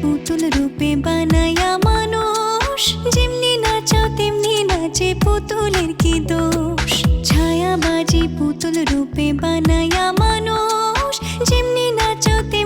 পুতুল রূপে বানায়া মানুষ, যেমনি নাচাও তেমনি নাচে, পুতুলের কি দোষ। ছায়াবাজি পুতুল রূপে বানায়া মানুষ,